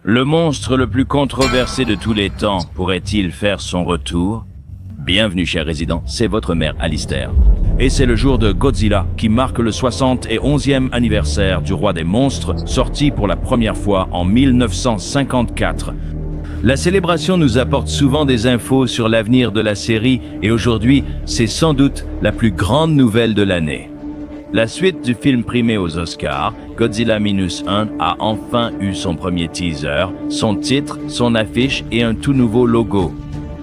Le monstre le plus controversé de tous les temps pourrait-il faire son retour? Bienvenue, chers résidents, c'est votre maire Alistair. Et c'est le jour de Godzilla, qui marque le 71e anniversaire du roi des monstres, sorti pour la première fois en 1954. La célébration nous apporte souvent des infos sur l'avenir de la série, et aujourd'hui, c'est sans doute la plus grande nouvelle de l'année. La suite du film primé aux Oscars, Godzilla Minus 1, a enfin eu son premier teaser, son titre, son affiche et un tout nouveau logo.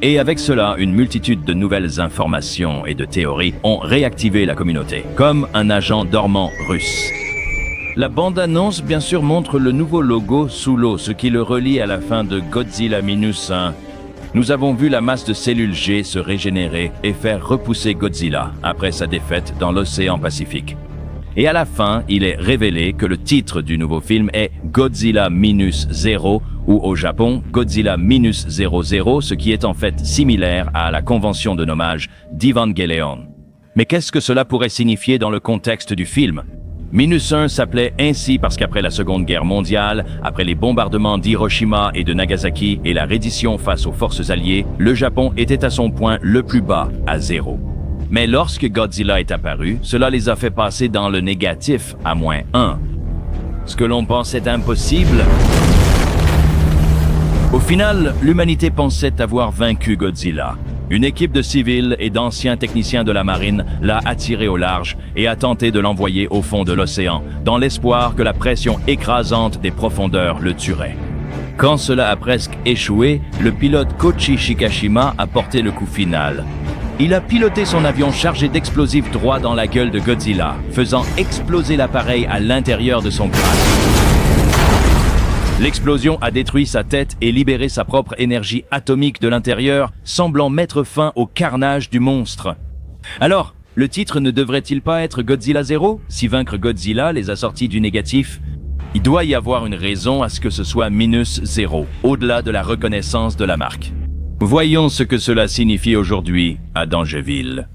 Et avec cela, une multitude de nouvelles informations et de théories ont réactivé la communauté, comme un agent dormant russe. La bande-annonce, bien sûr, montre le nouveau logo sous l'eau, ce qui le relie à la fin de Godzilla Minus 1. Nous avons vu la masse de cellules G se régénérer et faire repousser Godzilla après sa défaite dans l'océan Pacifique. Et à la fin, il est révélé que le titre du nouveau film est Godzilla Minus 0, ou au Japon, Godzilla Minus 00, ce qui est en fait similaire à la convention de nommage d'Evangelion. Mais qu'est-ce que cela pourrait signifier dans le contexte du film ? Minus 1 s'appelait ainsi parce qu'après la Seconde Guerre mondiale, après les bombardements d'Hiroshima et de Nagasaki et la reddition face aux forces alliées, le Japon était à son point le plus bas, à 0. Mais lorsque Godzilla est apparu, cela les a fait passer dans le négatif, à -1. Ce que l'on pensait impossible. Au final, l'humanité pensait avoir vaincu Godzilla. Une équipe de civils et d'anciens techniciens de la marine l'a attiré au large et a tenté de l'envoyer au fond de l'océan, dans l'espoir que la pression écrasante des profondeurs le tuerait. Quand cela a presque échoué, le pilote Koichi Shikashima a porté le coup final. Il a piloté son avion chargé d'explosifs droit dans la gueule de Godzilla, faisant exploser l'appareil à l'intérieur de son crâne. L'explosion a détruit sa tête et libéré sa propre énergie atomique de l'intérieur, semblant mettre fin au carnage du monstre. Alors, le titre ne devrait-il pas être Godzilla 0, si vaincre Godzilla les a sortis du négatif? Il doit y avoir une raison à ce que ce soit Minus 0, au-delà de la reconnaissance de la marque. Voyons ce que cela signifie aujourd'hui à Dangeville.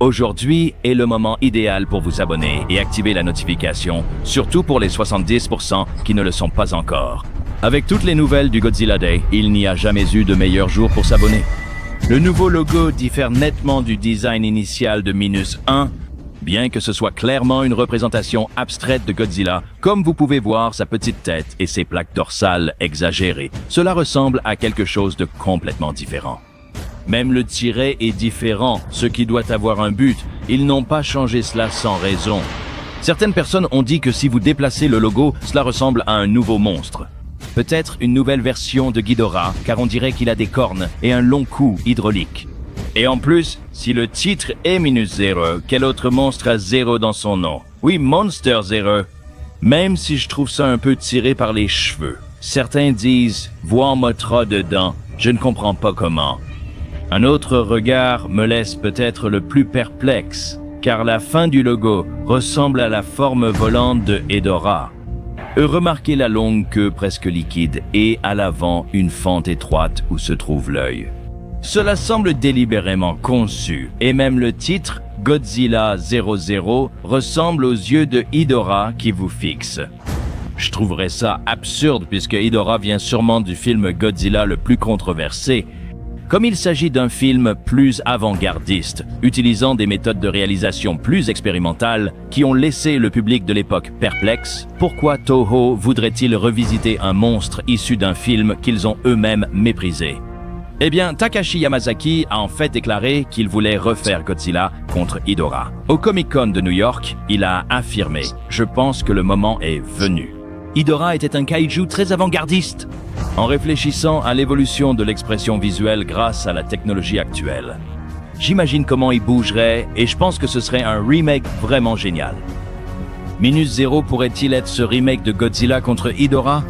Aujourd'hui est le moment idéal pour vous abonner et activer la notification, surtout pour les 70% qui ne le sont pas encore. Avec toutes les nouvelles du Godzilla Day, il n'y a jamais eu de meilleur jour pour s'abonner. Le nouveau logo diffère nettement du design initial de Minus 1, bien que ce soit clairement une représentation abstraite de Godzilla, comme vous pouvez voir sa petite tête et ses plaques dorsales exagérées. Cela ressemble à quelque chose de complètement différent. Même le tiret est différent, ce qui doit avoir un but. Ils n'ont pas changé cela sans raison. Certaines personnes ont dit que si vous déplacez le logo, cela ressemble à un nouveau monstre. Peut-être une nouvelle version de Ghidorah, car on dirait qu'il a des cornes et un long cou hydraulique. Et en plus, si le titre est Minus 0, quel autre monstre a 0 dans son nom? Oui, Monster 0. Même si je trouve ça un peu tiré par les cheveux. Certains disent « Vois Mothra dedans », je ne comprends pas comment. Un autre regard me laisse peut-être le plus perplexe, car la fin du logo ressemble à la forme volante de Hedorah. Remarquez la longue queue presque liquide et à l'avant une fente étroite où se trouve l'œil. Cela semble délibérément conçu, et même le titre, Godzilla 00, ressemble aux yeux de Hedorah qui vous fixent. Je trouverais ça absurde puisque Hedorah vient sûrement du film Godzilla le plus controversé. Comme il s'agit d'un film plus avant-gardiste, utilisant des méthodes de réalisation plus expérimentales qui ont laissé le public de l'époque perplexe, pourquoi Toho voudrait-il revisiter un monstre issu d'un film qu'ils ont eux-mêmes méprisé? Eh bien, Takashi Yamazaki a en fait déclaré qu'il voulait refaire Godzilla contre Hedorah. Au Comic-Con de New York, il a affirmé « Je pense que le moment est venu ». Hedorah était un kaiju très avant-gardiste. En réfléchissant à l'évolution de l'expression visuelle grâce à la technologie actuelle, j'imagine comment il bougerait et je pense que ce serait un remake vraiment génial. Minus 0 pourrait-il être ce remake de Godzilla contre Hedorah?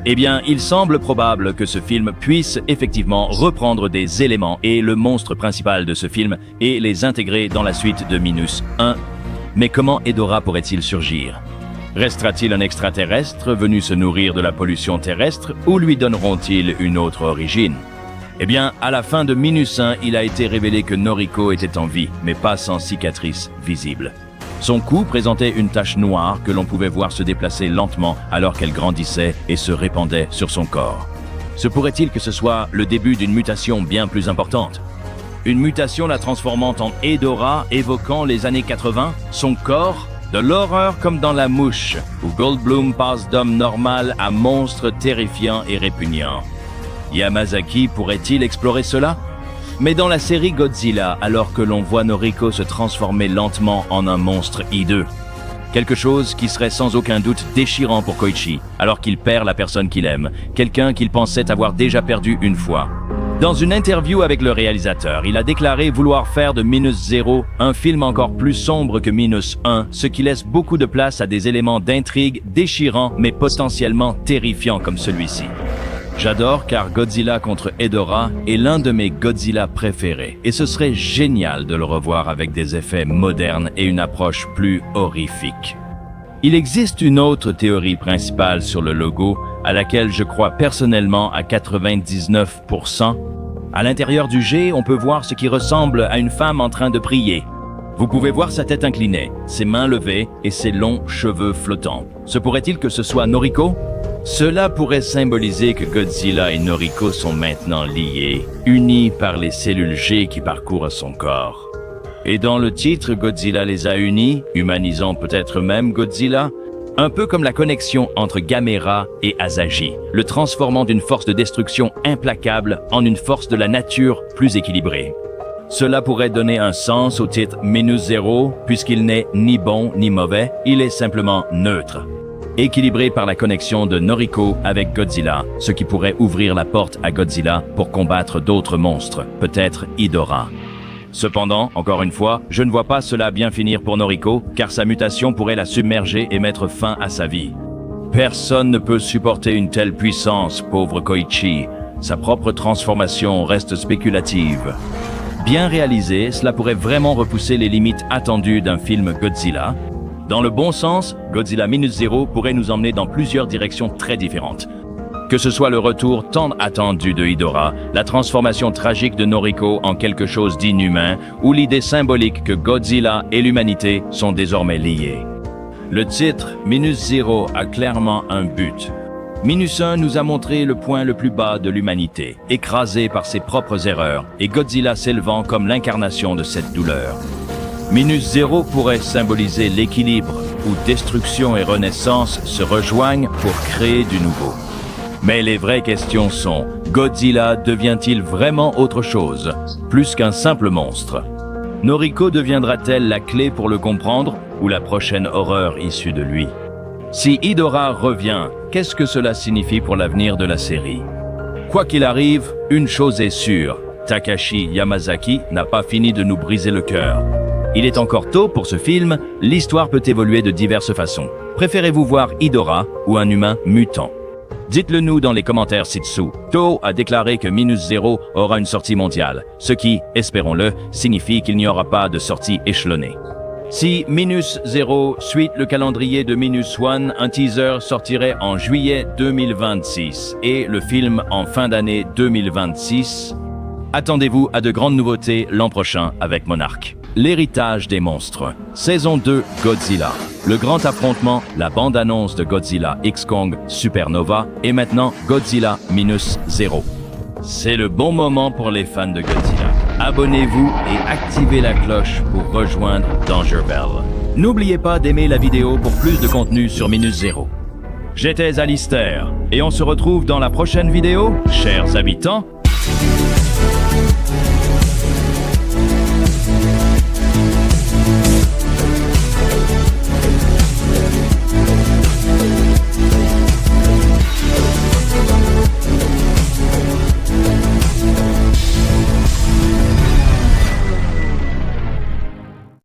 Eh bien, il semble probable que ce film puisse effectivement reprendre des éléments et le monstre principal de ce film et les intégrer dans la suite de Minus 1. Mais comment Hedorah pourrait-il surgir? Restera-t-il un extraterrestre venu se nourrir de la pollution terrestre ou lui donneront-ils une autre origine? Eh bien, à la fin de Minus 1, il a été révélé que Noriko était en vie, mais pas sans cicatrice visible. Son cou présentait une tache noire que l'on pouvait voir se déplacer lentement alors qu'elle grandissait et se répandait sur son corps. Se pourrait-il que ce soit le début d'une mutation bien plus importante? Une mutation la transformant en Hedorah, évoquant les années 80, son corps, de l'horreur comme dans La Mouche, où Goldblum passe d'homme normal à monstre terrifiant et répugnant. Yamazaki pourrait-il explorer cela? Mais dans la série Godzilla, alors que l'on voit Noriko se transformer lentement en un monstre hideux. Quelque chose qui serait sans aucun doute déchirant pour Koichi, alors qu'il perd la personne qu'il aime, quelqu'un qu'il pensait avoir déjà perdu une fois. Dans une interview avec le réalisateur, il a déclaré vouloir faire de Minus Zero un film encore plus sombre que Minus 1, ce qui laisse beaucoup de place à des éléments d'intrigue déchirants mais potentiellement terrifiants comme celui-ci. J'adore car Godzilla contre Hedorah est l'un de mes Godzilla préférés et ce serait génial de le revoir avec des effets modernes et une approche plus horrifique. Il existe une autre théorie principale sur le logo à laquelle je crois personnellement à 99%. À l'intérieur du G, on peut voir ce qui ressemble à une femme en train de prier. Vous pouvez voir sa tête inclinée, ses mains levées et ses longs cheveux flottants. Se pourrait-il que ce soit Noriko? Cela pourrait symboliser que Godzilla et Noriko sont maintenant liés, unis par les cellules G qui parcourent son corps. Et dans le titre, Godzilla les a unis, humanisant peut-être même Godzilla, un peu comme la connexion entre Gamera et Asagi, le transformant d'une force de destruction implacable en une force de la nature plus équilibrée. Cela pourrait donner un sens au titre Minus Zero, puisqu'il n'est ni bon ni mauvais, il est simplement neutre. Équilibré par la connexion de Noriko avec Godzilla, ce qui pourrait ouvrir la porte à Godzilla pour combattre d'autres monstres, peut-être Hedorah. Cependant, encore une fois, je ne vois pas cela bien finir pour Noriko, car sa mutation pourrait la submerger et mettre fin à sa vie. Personne ne peut supporter une telle puissance, pauvre Koichi. Sa propre transformation reste spéculative. Bien réalisé, cela pourrait vraiment repousser les limites attendues d'un film Godzilla. Dans le bon sens, Godzilla Minus Zero pourrait nous emmener dans plusieurs directions très différentes. Que ce soit le retour tant attendu de Hedorah, la transformation tragique de Noriko en quelque chose d'inhumain, ou l'idée symbolique que Godzilla et l'humanité sont désormais liés. Le titre Minus Zero a clairement un but. Minus 1 nous a montré le point le plus bas de l'humanité, écrasé par ses propres erreurs, et Godzilla s'élevant comme l'incarnation de cette douleur. Minus Zero pourrait symboliser l'équilibre, où destruction et renaissance se rejoignent pour créer du nouveau. Mais les vraies questions sont, Godzilla devient-il vraiment autre chose, plus qu'un simple monstre? Noriko deviendra-t-elle la clé pour le comprendre, ou la prochaine horreur issue de lui? Si Hedorah revient, qu'est-ce que cela signifie pour l'avenir de la série? Quoi qu'il arrive, une chose est sûre, Takashi Yamazaki n'a pas fini de nous briser le cœur. Il est encore tôt pour ce film, l'histoire peut évoluer de diverses façons. Préférez-vous voir Hedorah ou un humain mutant? Dites-le nous dans les commentaires ci-dessous. Toho a déclaré que Minus Zero aura une sortie mondiale, ce qui, espérons-le, signifie qu'il n'y aura pas de sortie échelonnée. Si Minus Zero suit le calendrier de Minus One, un teaser sortirait en juillet 2026 et le film en fin d'année 2026. Attendez-vous à de grandes nouveautés l'an prochain avec Monarch. L'héritage des monstres. Saison 2, Godzilla. Le grand affrontement, la bande-annonce de Godzilla X Kong Supernova et maintenant Godzilla Minus Zero. C'est le bon moment pour les fans de Godzilla. Abonnez-vous et activez la cloche pour rejoindre Danger Bell. N'oubliez pas d'aimer la vidéo pour plus de contenu sur Minus Zero. J'étais Alistair et on se retrouve dans la prochaine vidéo, chers habitants.